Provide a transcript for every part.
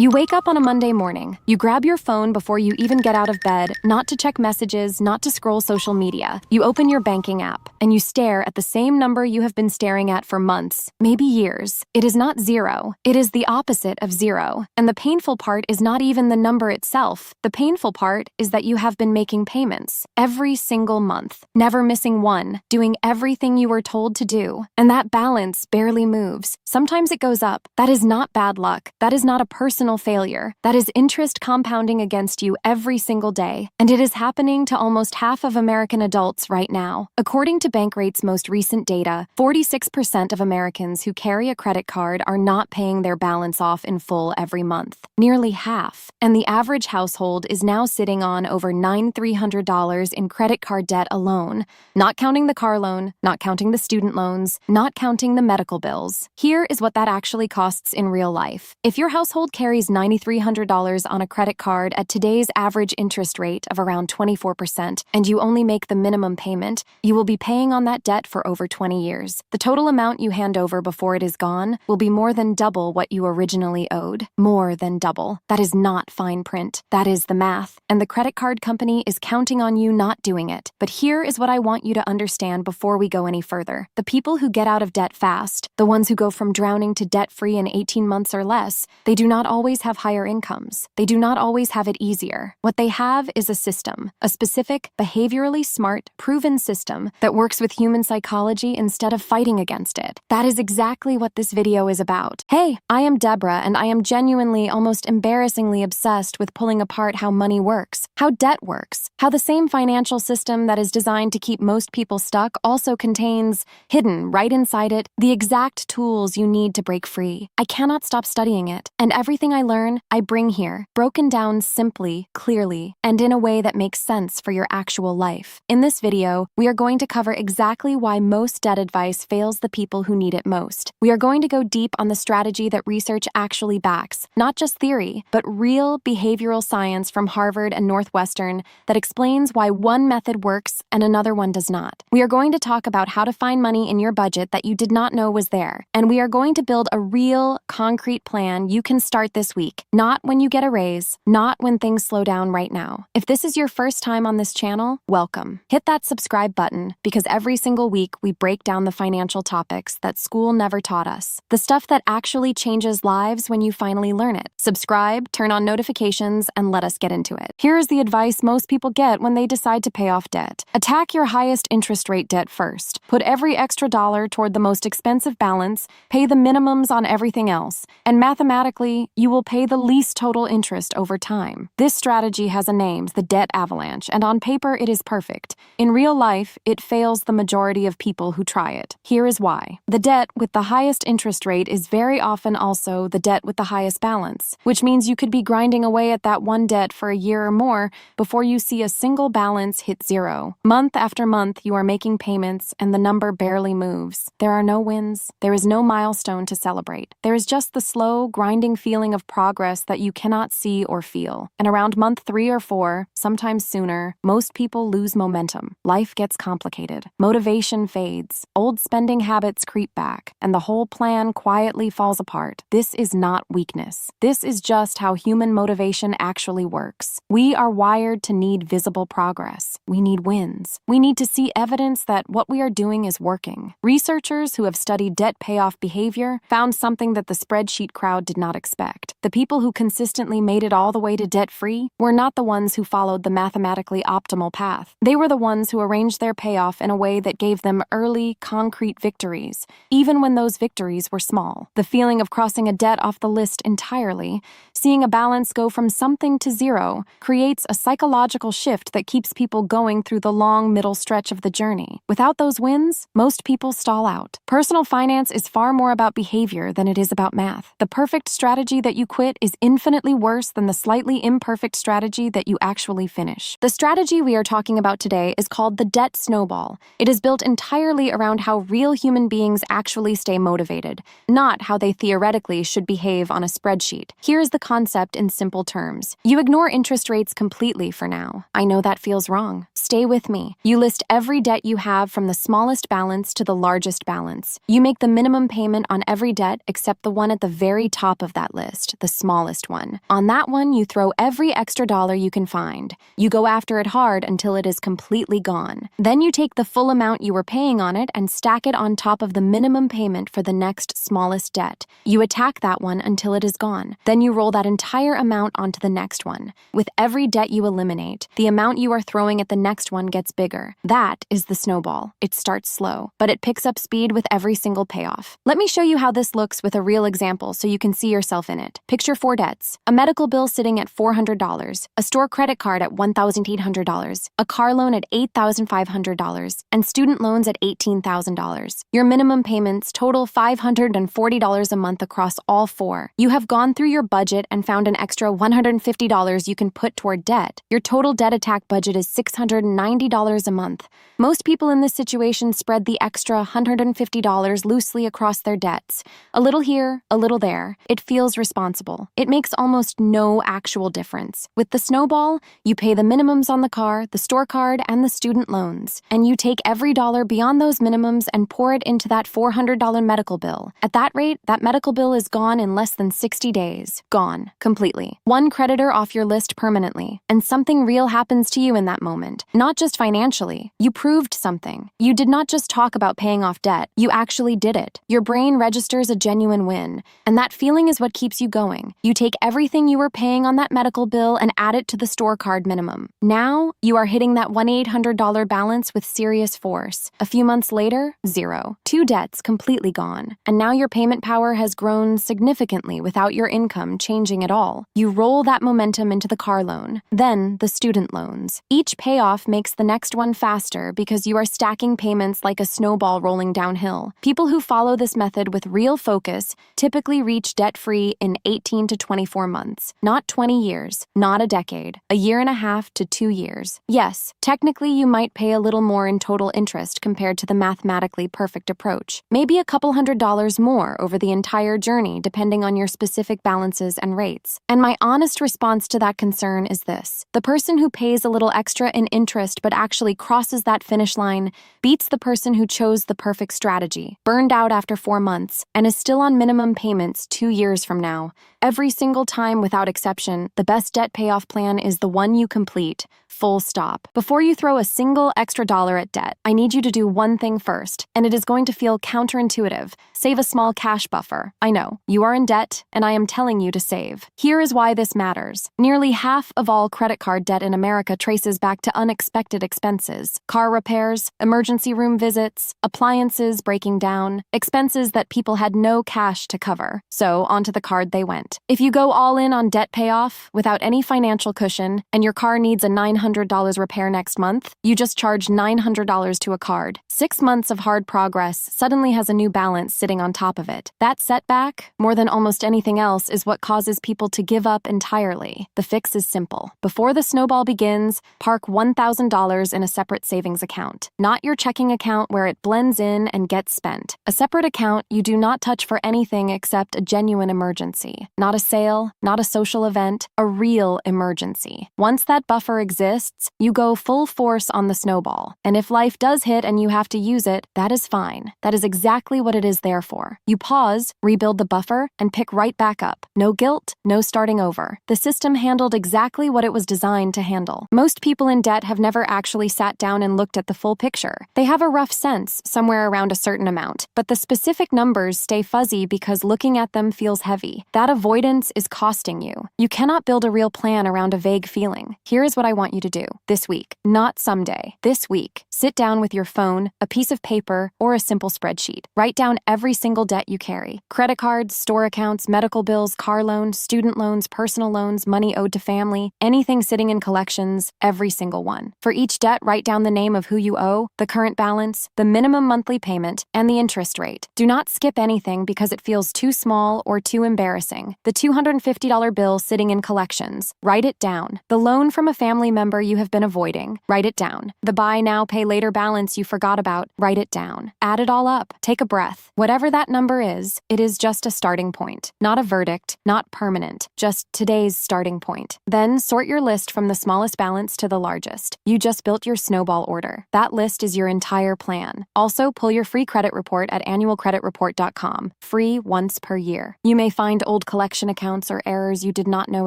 You wake up on a Monday morning. You grab your phone before you even get out of bed, not to check messages, not to scroll social media. You open your banking app, and you stare at the same number you have been staring at for months, maybe years. It is not zero. It is the opposite of zero. And the painful part is not even the number itself. The painful part is that you have been making payments every single month, never missing one, doing everything you were told to do. And that balance barely moves. Sometimes it goes up. That is not bad luck. That is not a personal failure. That is interest compounding against you every single day. And it is happening to almost half of American adults right now. According to Bankrate's most recent data, 46% of Americans who carry a credit card are not paying their balance off in full every month. Nearly half. And the average household is now sitting on over $9,300 in credit card debt alone, not counting the car loan, not counting the student loans, not counting the medical bills. Here is what that actually costs in real life. If your household carries $9,300 on a credit card at today's average interest rate of around 24%, and you only make the minimum payment, you will be paying on that debt for over 20 years. The total amount you hand over before it is gone will be more than double what you originally owed. More than double. That is not fine print. That is the math. And the credit card company is counting on you not doing it. But here is what I want you to understand before we go any further. The people who get out of debt fast, the ones who go from drowning to debt-free in 18 months or less, they do not always have higher incomes. They do not always have it easier. What they have is a system, a specific, behaviorally smart, proven system that works with human psychology instead of fighting against it. That is exactly what this video is about. Hey, I am Deborah, and I am genuinely, almost embarrassingly obsessed with pulling apart how money works, how debt works, how the same financial system that is designed to keep most people stuck also contains, hidden right inside it, the exact tools you need to break free. I cannot stop studying it, and everything I learn, I bring here, broken down simply, clearly, and in a way that makes sense for your actual life. In this video, we are going to cover exactly why most debt advice fails the people who need it most. We are going to go deep on the strategy that research actually backs, not just theory, but real behavioral science from Harvard and Northwestern that explains why one method works and another one does not. We are going to talk about how to find money in your budget that you did not know was there, and we are going to build a real, concrete plan you can start this week, not when you get a raise, not when things slow down right now. If this is your first time on this channel, welcome. Hit that subscribe button because every single week we break down the financial topics that school never taught us, the stuff that actually changes lives when you finally learn it. Subscribe, turn on notifications, and let us get into it. Here is the advice most people get when they decide to pay off debt. Attack your highest interest rate debt first. Put every extra dollar toward the most expensive balance, pay the minimums on everything else, and mathematically, you will pay the least total interest over time. This strategy has a name, the debt avalanche, and on paper it is perfect. In real life, it fails the majority of people who try it. Here is why. The debt with the highest interest rate is very often also the debt with the highest balance, which means you could be grinding away at that one debt for a year or more before you see a single balance hit zero. Month after month, you are making payments and the number barely moves. There are no wins. There is no milestone to celebrate. There is just the slow, grinding feeling of progress that you cannot see or feel. And around month 3 or 4, sometimes sooner, most people lose momentum. Life gets complicated. Motivation fades. Old spending habits creep back, and the whole plan quietly falls apart. This is not weakness. This is just how human motivation actually works. We are wired to need visible progress. We need wins. We need to see evidence that what we are doing is working. Researchers who have studied debt payoff behavior found something that the spreadsheet crowd did not expect. The people who consistently made it all the way to debt-free were not the ones who followed the mathematically optimal path. They were the ones who arranged their payoff in a way that gave them early, concrete victories, even when those victories were small. The feeling of crossing a debt off the list entirely, seeing a balance go from something to zero, creates a psychological shift that keeps people going through the long middle stretch of the journey. Without those wins, most people stall out. Personal finance is far more about behavior than it is about math. The perfect strategy that you quit is infinitely worse than the slightly imperfect strategy that you actually finish. The strategy we are talking about today is called the debt snowball. It is built entirely around how real human beings actually stay motivated, not how they theoretically should behave on a spreadsheet. Here is the concept in simple terms. You ignore interest rates completely for now. I know that feels wrong. Stay with me. You list every debt you have from the smallest balance to the largest balance. You make the minimum payment on every debt except the one at the very top of that list. first, the smallest one. On that one, you throw every extra dollar you can find. You go after it hard until it is completely gone. Then you take the full amount you were paying on it and stack it on top of the minimum payment for the next smallest debt. You attack that one until it is gone. Then you roll that entire amount onto the next one. With every debt you eliminate, the amount you are throwing at the next one gets bigger. That is the snowball. It starts slow, but it picks up speed with every single payoff. Let me show you how this looks with a real example so you can see yourself in it. Picture 4 debts: a medical bill sitting at $400, a store credit card at $1,800, a car loan at $8,500, and student loans at $18,000. Your minimum payments total $540 a month across all 4. You have gone through your budget and found an extra $150 you can put toward debt. Your total debt attack budget is $690 a month. Most people in this situation spread the extra $150 loosely across their debts. A little here, a little there. It feels responsible. It makes almost no actual difference. With the snowball, you pay the minimums on the car, the store card, and the student loans. And you take every dollar beyond those minimums and pour it into that $400 medical bill. At that rate, that medical bill is gone in less than 60 days. Gone. Completely. One creditor off your list permanently. And something real happens to you in that moment. Not just financially. You proved something. You did not just talk about paying off debt. You actually did it. Your brain registers a genuine win. And that feeling is what keeps you going. You take everything you were paying on that medical bill and add it to the store card minimum. Now, you are hitting that $1,800 balance with serious force. A few months later, zero. 2 debts completely gone. And now your payment power has grown significantly without your income changing at all. You roll that momentum into the car loan, then the student loans. Each payoff makes the next one faster because you are stacking payments like a snowball rolling downhill. People who follow this method with real focus typically reach debt-free in 18 to 24 months. Not 20 years, not a decade, a year and a half to 2 years. Yes, technically you might pay a little more in total interest compared to the mathematically perfect approach. Maybe a couple $100 more over the entire journey depending on your specific balances and rates. And my honest response to that concern is this: the person who pays a little extra in interest but actually crosses that finish line beats the person who chose the perfect strategy, burned out after 4 months, and is still on minimum payments 2 years from now. Every single time, without exception, the best debt payoff plan is the one you complete. Full stop. Before you throw a single extra dollar at debt, I need you to do one thing first, and it is going to feel counterintuitive. Save a small cash buffer. I know, you are in debt, and I am telling you to save. Here is why this matters. Nearly half of all credit card debt in America traces back to unexpected expenses. Car repairs, emergency room visits, appliances breaking down, expenses that people had no cash to cover. So onto the card they went. If you go all in on debt payoff without any financial cushion and your car needs a $900 repair next month, you just charge $900 to a card. 6 months of hard progress suddenly has a new balance sitting on top of it. That setback, more than almost anything else, is what causes people to give up entirely. The fix is simple. Before the snowball begins, park $1,000 in a separate savings account. Not your checking account where it blends in and gets spent. A separate account you do not touch for anything except a genuine emergency. Not a sale, not a social event, a real emergency. Once that buffer exists, you go full force on the snowball. And if life does hit and you have to use it, that is fine. That is exactly what it is there for. You pause, rebuild the buffer, and pick right back up. No guilt, no starting over. The system handled exactly what it was designed to handle. Most people in debt have never actually sat down and looked at the full picture. They have a rough sense, somewhere around a certain amount, but the specific numbers stay fuzzy because looking at them feels heavy. That avoidance is costing you. You cannot build a real plan around a vague feeling. Here is what I want you to do. This week, not someday. This week, sit down with your phone, a piece of paper, or a simple spreadsheet. Write down every single debt you carry. Credit cards, store accounts, medical bills, car loans, student loans, personal loans, money owed to family, anything sitting in collections, every single one. For each debt, write down the name of who you owe, the current balance, the minimum monthly payment, and the interest rate. Do not skip anything because it feels too small or too embarrassing. The $250 bill sitting in collections. Write it down. The loan from a family member you have been avoiding. Write it down. The buy now, pay later balance you forgot about. Write it down. Add it all up. Take a breath. Whatever that number is, it is just a starting point. Not a verdict, not permanent, just today's starting point. Then sort your list from the smallest balance to the largest. You just built your snowball order. That list is your entire plan. Also, pull your free credit report at annualcreditreport.com. Free once per year. You may find old collections collection accounts or errors you did not know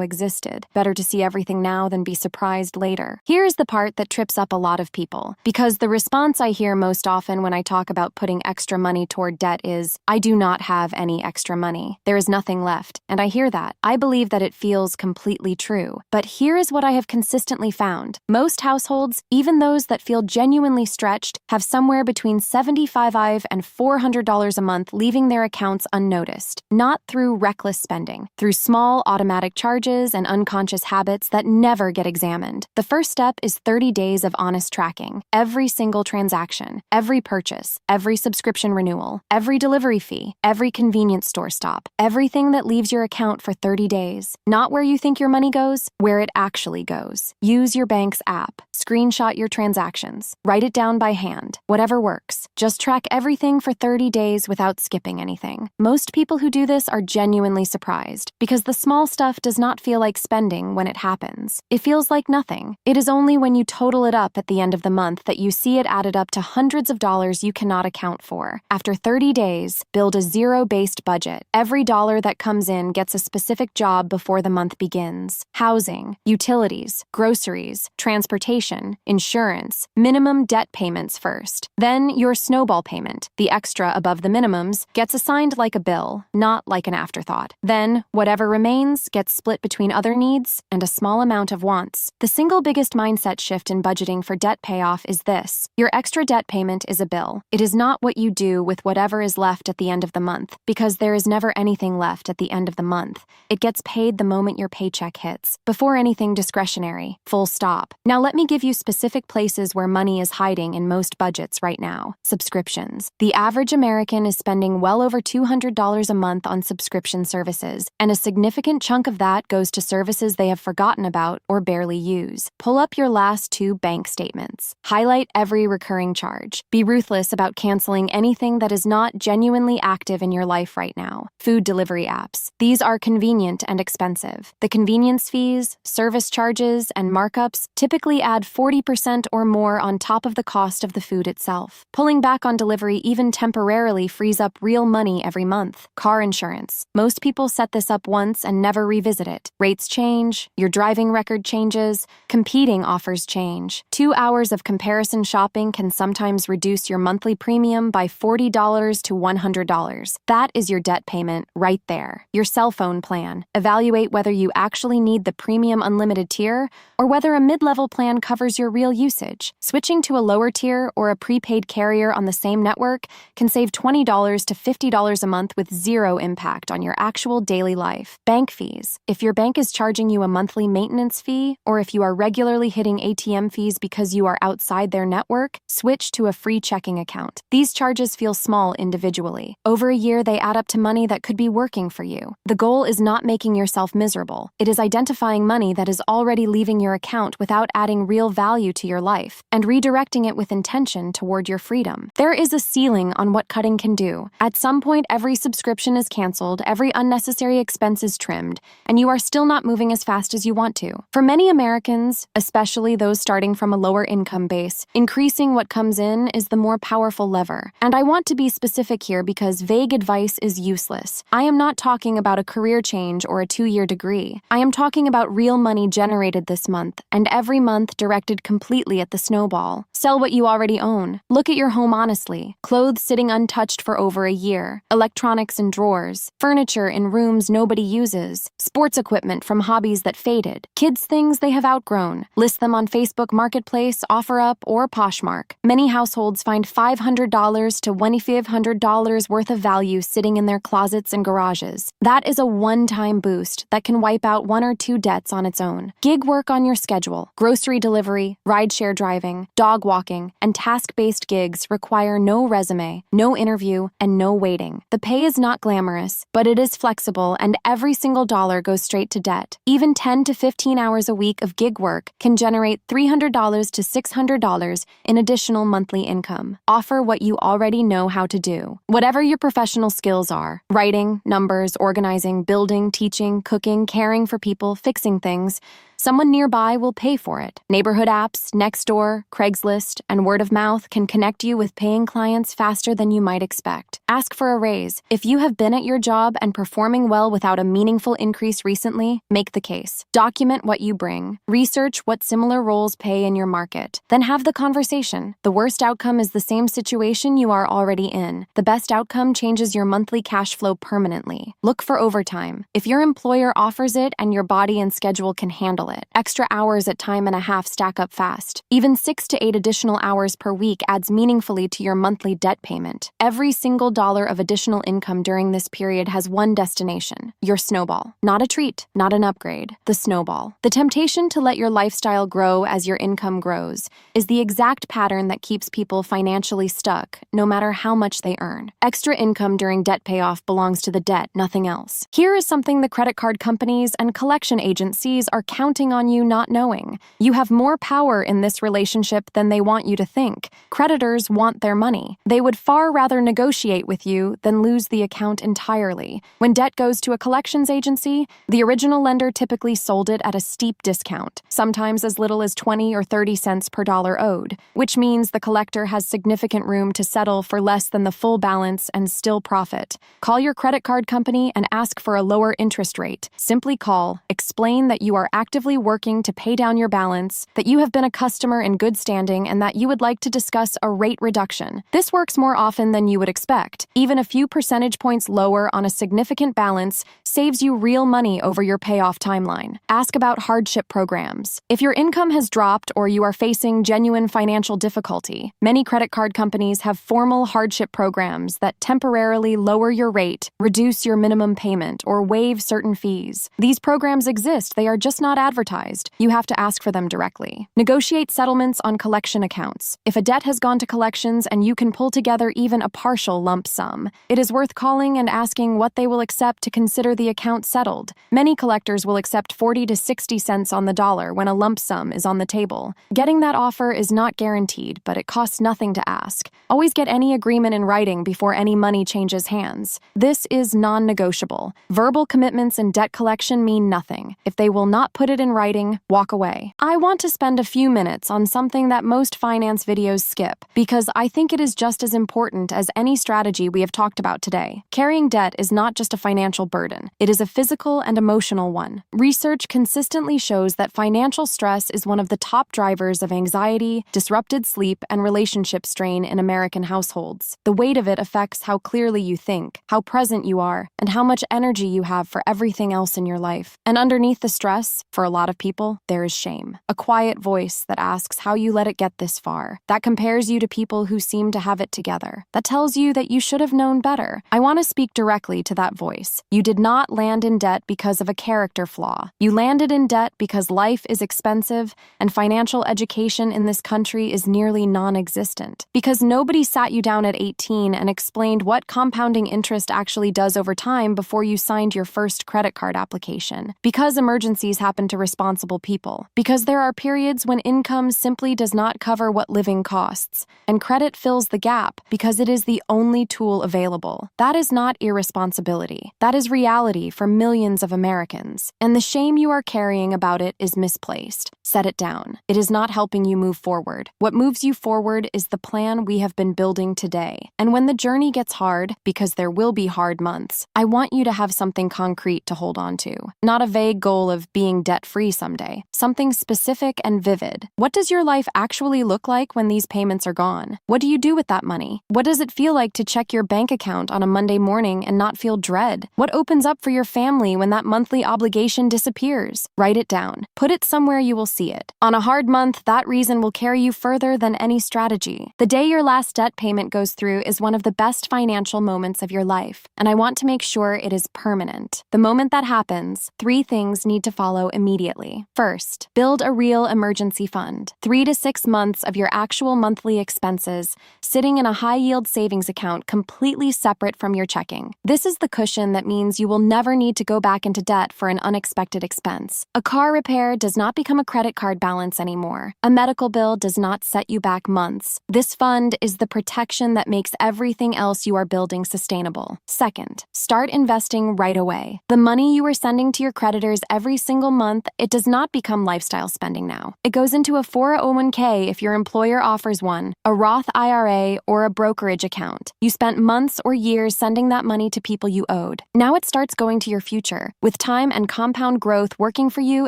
existed. Better to see everything now than be surprised later. Here's the part that trips up a lot of people, because the response I hear most often when I talk about putting extra money toward debt is, "I do not have any extra money. There is nothing left." And I hear that. I believe that it feels completely true. But here is what I have consistently found. Most households, even those that feel genuinely stretched, have somewhere between $75 and $400 a month leaving their accounts unnoticed, not through reckless spending, through small automatic charges and unconscious habits that never get examined. The first step is 30 days of honest tracking. Every single transaction, every purchase, every subscription renewal, every delivery fee, every convenience store stop, everything that leaves your account for 30 days. Not where you think your money goes, where it actually goes. Use your bank's app. Screenshot your transactions. Write it down by hand. Whatever works. Just track everything for 30 days without skipping anything. Most people who do this are genuinely surprised, because the small stuff does not feel like spending when it happens. It feels like nothing. It is only when you total it up at the end of the month that you see it added up to hundreds of dollars you cannot account for. After 30 days, build a zero-based budget. Every dollar that comes in gets a specific job before the month begins. Housing, utilities, groceries, transportation, insurance, minimum debt payments first. Then your snowball payment, the extra above the minimums, gets assigned like a bill, not like an afterthought. Then, whatever remains gets split between other needs and a small amount of wants. The single biggest mindset shift in budgeting for debt payoff is this: your extra debt payment is a bill. It is not what you do with whatever is left at the end of the month, because there is never anything left at the end of the month. It gets paid the moment your paycheck hits, before anything discretionary. Full stop. Now let me give you specific places where money is hiding in most budgets right now. Subscriptions. The average American is spending well over $200 a month on subscription services, and a significant chunk of that goes to services they have forgotten about or barely use. Pull up your last 2 bank statements. Highlight every recurring charge. Be ruthless about canceling anything that is not genuinely active in your life right now. Food delivery apps. These are convenient and expensive. The convenience fees, service charges, and markups typically add 40% or more on top of the cost of the food itself. Pulling back on delivery even temporarily frees up real money every month. Car insurance. Most people set this up once and never revisit it. Rates change, your driving record changes, competing offers change. 2 hours of comparison shopping can sometimes reduce your monthly premium by $40 to $100. That is your debt payment right there. Your cell phone plan. Evaluate whether you actually need the premium unlimited tier or whether a mid-level plan covers your real usage. Switching to a lower tier or a prepaid carrier on the same network can save $20 to $50 a month with zero impact on your actual daily life. Bank fees. If your bank is charging you a monthly maintenance fee, or if you are regularly hitting ATM fees because you are outside their network, switch to a free checking account. These charges feel small individually. Over a year, they add up to money that could be working for you. The goal is not making yourself miserable. It is identifying money that is already leaving your account without adding real value to your life and redirecting it with intention toward your freedom. There is a ceiling on what cutting can do. At some point, every subscription is canceled, every unnecessary expense is trimmed, and you are still not moving as fast as you want to. For many Americans, especially those starting from a lower income base, increasing what comes in is the more powerful lever. And I want to be specific here because vague advice is useless. I am not talking about a career change or a 2-year degree. I am talking about real money generated this month, and every month directed completely at the snowball. Sell what you already own. Look at your home honestly. Clothes sitting untouched for over a year. Electronics in drawers. Furniture in rooms nobody uses. Sports equipment from hobbies that faded. Kids' things they have outgrown. List them on Facebook Marketplace, OfferUp, or Poshmark. Many households find $500 to $2,500 worth of value sitting in their closets and garages. That is a one-time boost that can wipe out 1 or 2 debts on its own. Gig work on your schedule. Grocery delivery, rideshare driving, dog walking, and task-based gigs require no resume, no interview, and no waiting. The pay is not glamorous, but it is flexible, and every single dollar goes straight to debt. Even 10 to 15 hours a week of gig work can generate $300 to $600 in additional monthly income. Offer what you already know how to do. Whatever your professional skills are, writing, numbers, organizing, building, teaching, cooking, caring for people, fixing things, Someone nearby will pay for it. Neighborhood apps, Nextdoor, Craigslist, and word of mouth can connect you with paying clients faster than you might expect. Ask for a raise. If you have been at your job and performing well without a meaningful increase recently, make the case. Document what you bring. Research what similar roles pay in your market. Then have the conversation. The worst outcome is the same situation you are already in. The best outcome changes your monthly cash flow permanently. Look for overtime. If your employer offers it and your body and schedule can handle it, extra hours at time and a half stack up fast. Even 6 to 8 additional hours per week adds meaningfully to your monthly debt payment. Every single dollar of additional income during this period has one destination: your snowball. Not a treat, not an upgrade, the snowball. The temptation to let your lifestyle grow as your income grows is the exact pattern that keeps people financially stuck, no matter how much they earn. Extra income during debt payoff belongs to the debt, nothing else. Here is something the credit card companies and collection agencies are counting on you not knowing. You have more power in this relationship than they want you to think. Creditors want their money. They would far rather negotiate with you than lose the account entirely. When debt goes to a collections agency, the original lender typically sold it at a steep discount, sometimes as little as 20 or 30 cents per dollar owed, which means the collector has significant room to settle for less than the full balance and still profit. Call your credit card company and ask for a lower interest rate. Simply call, explain that you are actively working to pay down your balance, that you have been a customer in good standing, and that you would like to discuss a rate reduction. This works more often than you would expect. Even a few percentage points lower on a significant balance saves you real money over your payoff timeline. Ask about hardship programs. If your income has dropped or you are facing genuine financial difficulty, many credit card companies have formal hardship programs that temporarily lower your rate, reduce your minimum payment, or waive certain fees. These programs exist, they are just not advertised. You have to ask for them directly. Negotiate settlements on collection accounts. If a debt has gone to collections and you can pull together even a partial lump sum, it is worth calling and asking what they will accept to consider the account settled. Many collectors will accept 40 to 60 cents on the dollar when a lump sum is on the table. Getting that offer is not guaranteed, but it costs nothing to ask. Always get any agreement in writing before any money changes hands. This is non-negotiable. Verbal commitments in debt collection mean nothing. If they will not put it in writing, walk away. I want to spend a few minutes on something that most finance videos skip, because I think it is just as important as any strategy we have talked about today. Carrying debt is not just a financial burden. It is a physical and emotional one. Research consistently shows that financial stress is one of the top drivers of anxiety, disrupted sleep, and relationship strain in American households. The weight of it affects how clearly you think, how present you are, and how much energy you have for everything else in your life. And underneath the stress, for a lot of people, there is shame. A quiet voice that asks how you let it get this far. That compares you to people who seem to have it together. That tells you that you should have known better. I want to speak directly to that voice. You did not land in debt because of a character flaw. You landed in debt because life is expensive and financial education in this country is nearly non-existent. Because nobody sat you down at 18 and explained what compounding interest actually does over time before you signed your first credit card application. Because emergencies happen to responsible people. Because there are periods when income simply does not cover what living costs, and credit fills the gap because it is the only tool available. That is not irresponsibility. That is reality for millions of Americans, and the shame you are carrying about it is misplaced. Set it down. It is not helping you move forward. What moves you forward is the plan we have been building today. And when the journey gets hard, because there will be hard months, I want you to have something concrete to hold on to. Not a vague goal of being debt-free someday. Something specific and vivid. What does your life actually look like when these payments are gone? What do you do with that money? What does it feel like to check your bank account on a Monday morning and not feel dread? What opens up for your family when that monthly obligation disappears? Write it down. Put it somewhere you will see it. On a hard month, that reason will carry you further than any strategy. The day your last debt payment goes through is one of the best financial moments of your life, and I want to make sure it is permanent. The moment that happens, 3 things need to follow immediately. First, build a real emergency fund. 3 to 6 months of your actual monthly expenses sitting in a high-yield savings account completely separate from your checking. This is the cushion that means you will never need to go back into debt for an unexpected expense. A car repair does not become a credit card balance anymore. A medical bill does not set you back months. This fund is the protection that makes everything else you are building sustainable. Second, start investing right away. The money you are sending to your creditors every single month it does not become lifestyle spending now. It goes into a 401k if your employer offers one, a Roth IRA, or a brokerage account. You spent months or years sending that money to people you owed. Now it starts going to your future. With time and compound growth working for you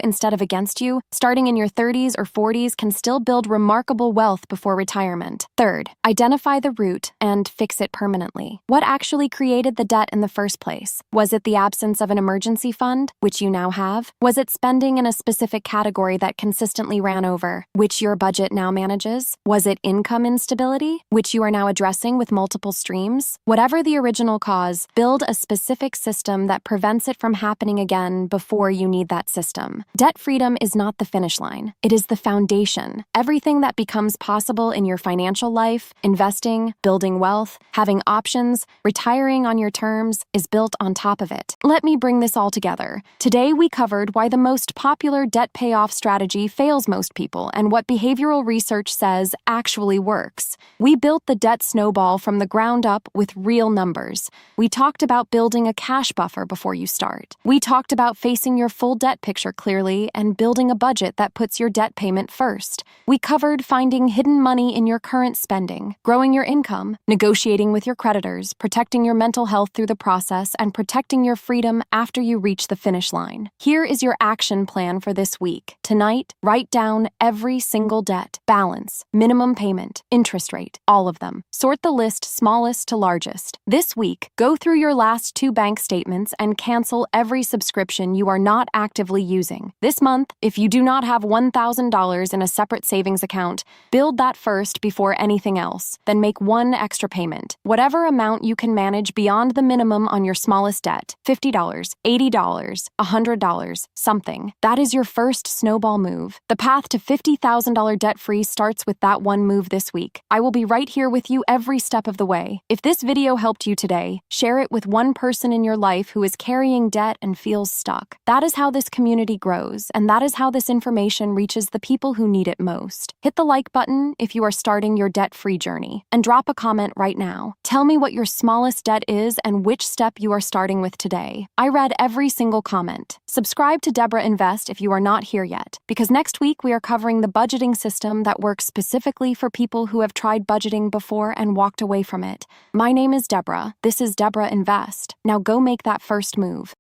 instead of against you, starting in your 30s or 40s can still build remarkable wealth before retirement. Third, identify the root and fix it permanently. What actually created the debt in the first place? Was it the absence of an emergency fund, which you now have? Was it spending in a specific category that consistently ran over, which your budget now manages? Was it income instability, which you are now addressing with multiple streams? Whatever the original cause, build a specific system that prevents it from happening again before you need that system. Debt freedom is not the finish line. It is the foundation. Everything that becomes possible in your financial life, investing, building wealth, having options, retiring on your terms, is built on top of it. Let me bring this all together. Today, we covered why the most popular debt payoff strategy fails most people and what behavioral research says actually works. We built the debt snowball from the ground up with real numbers. We talked about building a cash buffer before you start. We talked about facing your full debt picture clearly and building a budget that puts your debt payment first. We covered finding hidden money in your current spending, growing your income, negotiating with your creditors, protecting your mental health through the process, and protecting your freedom after you reach the finish line. Here is your action plan for this week. Tonight, write down every single debt, balance, minimum payment, interest rate, all of them. Sort the list smallest to largest. This week, go through your last 2 bank statements and cancel every subscription you are not actively using. This month, if you do not have $1,000 in a separate savings account, build that first before anything else. Then make one extra payment. Whatever amount you can manage beyond the minimum on your smallest debt, $50, $80, $100, something. That is your first snowball move. The path to $50,000 debt-free starts with that one move this week. I will be right here with you every step of the way. If this video helped you today, share it with one person in your life who is carrying debt and feels stuck. That is how this community grows, and that is how this information reaches the people who need it most. Hit the like button if you are starting your debt-free journey, and drop a comment right now. Tell me what your smallest debt is and which step you are starting with today. I read every single comment. Subscribe to Deborah Invest if you are not here yet, because next week we are covering the budgeting system that works specifically for people who have tried budgeting before and walked away from it. My name is Deborah. This is Deborah Invest. Now go make that first move.